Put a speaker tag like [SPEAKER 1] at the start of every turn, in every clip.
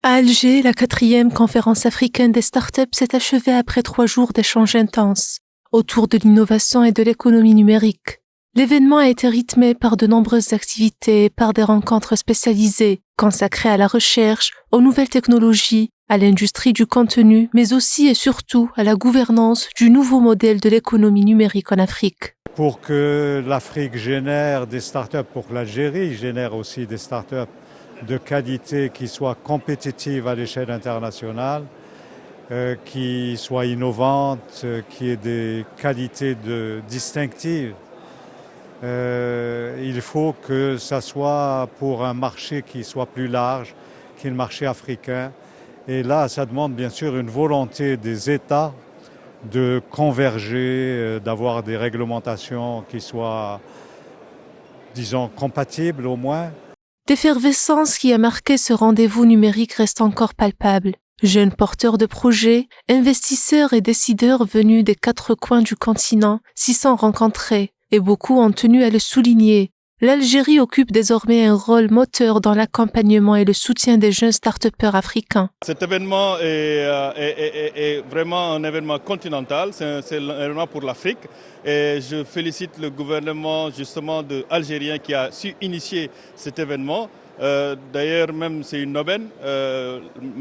[SPEAKER 1] À Alger, la 4e conférence africaine des startups s'est achevée après 3 jours d'échanges intenses autour de l'innovation et de l'économie numérique. L'événement a été rythmé par de nombreuses activités et par des rencontres spécialisées consacrées à la recherche, aux nouvelles technologies, à l'industrie du contenu, mais aussi et surtout à la gouvernance du nouveau modèle de l'économie numérique en Afrique.
[SPEAKER 2] Pour que l'Afrique génère des startups, pour que l'Algérie génère aussi des startups de qualité qui soient compétitives à l'échelle internationale, qui soient innovantes, qui aient des qualités distinctives. Il faut que ça soit pour un marché qui soit plus large qu'un marché africain. Et là, ça demande bien sûr une volonté des États de converger, d'avoir des réglementations qui soient, disons, compatibles au moins.
[SPEAKER 1] L'effervescence qui a marqué ce rendez-vous numérique reste encore palpable. Jeunes porteurs de projets, investisseurs et décideurs venus des 4 coins du continent s'y sont rencontrés et beaucoup ont tenu à le souligner. L'Algérie occupe désormais un rôle moteur dans l'accompagnement et le soutien des jeunes start-upers africains.
[SPEAKER 3] Cet événement est vraiment un événement continental, c'est un événement pour l'Afrique. Et je félicite le gouvernement justement algérien qui a su initier cet événement. D'ailleurs, même c'est une aubaine.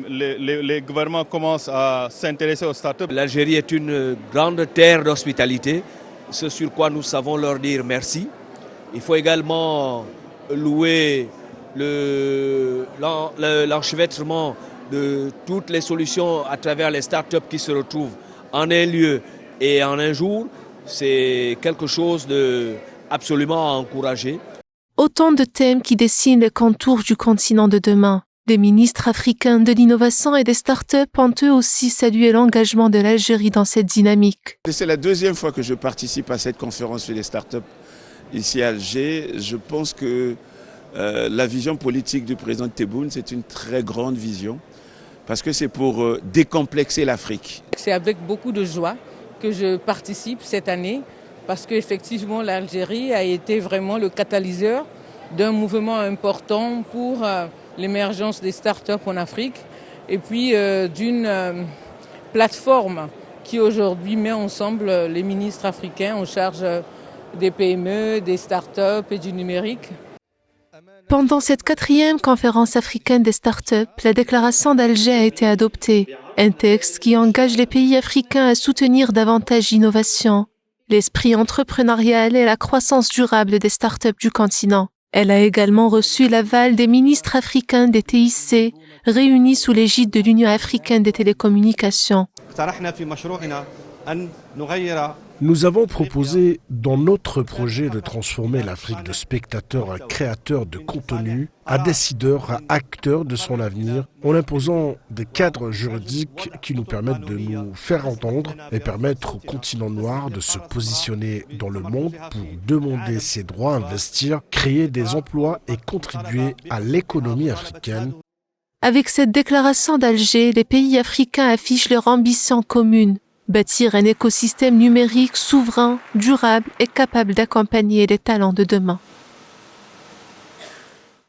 [SPEAKER 3] Les gouvernements commencent à s'intéresser aux startups.
[SPEAKER 4] L'Algérie est une grande terre d'hospitalité, ce sur quoi nous savons leur dire merci. Il faut également louer l'enchevêtrement de toutes les solutions à travers les startups qui se retrouvent en un lieu et en un jour. C'est quelque chose d'absolument à encourager.
[SPEAKER 1] Autant de thèmes qui dessinent les contours du continent de demain. Les ministres africains de l'innovation et des startups ont eux aussi salué l'engagement de l'Algérie dans cette dynamique.
[SPEAKER 5] C'est la 2e fois que je participe à cette conférence sur les startups ici à Alger. Je pense que la vision politique du président Tebboune, c'est une très grande vision parce que c'est pour décomplexer l'Afrique.
[SPEAKER 6] C'est avec beaucoup de joie que je participe cette année parce qu'effectivement l'Algérie a été vraiment le catalyseur d'un mouvement important pour l'émergence des startups en Afrique et puis d'une plateforme qui aujourd'hui met ensemble les ministres africains en charge des PME, des startups et du numérique.
[SPEAKER 1] Pendant cette 4e conférence africaine des startups, la déclaration d'Alger a été adoptée, un texte qui engage les pays africains à soutenir davantage l'innovation, l'esprit entrepreneurial et la croissance durable des startups du continent. Elle a également reçu l'aval des ministres africains des TIC, réunis sous l'égide de l'Union africaine des télécommunications.
[SPEAKER 7] Nous avons proposé dans notre projet de transformer l'Afrique de spectateurs à créateurs de contenu, à décideurs, à acteurs de son avenir, en imposant des cadres juridiques qui nous permettent de nous faire entendre et permettre au continent noir de se positionner dans le monde pour demander ses droits, investir, créer des emplois et contribuer à l'économie africaine.
[SPEAKER 1] Avec cette déclaration d'Alger, les pays africains affichent leur ambition commune. Bâtir un écosystème numérique souverain, durable et capable d'accompagner les talents de demain.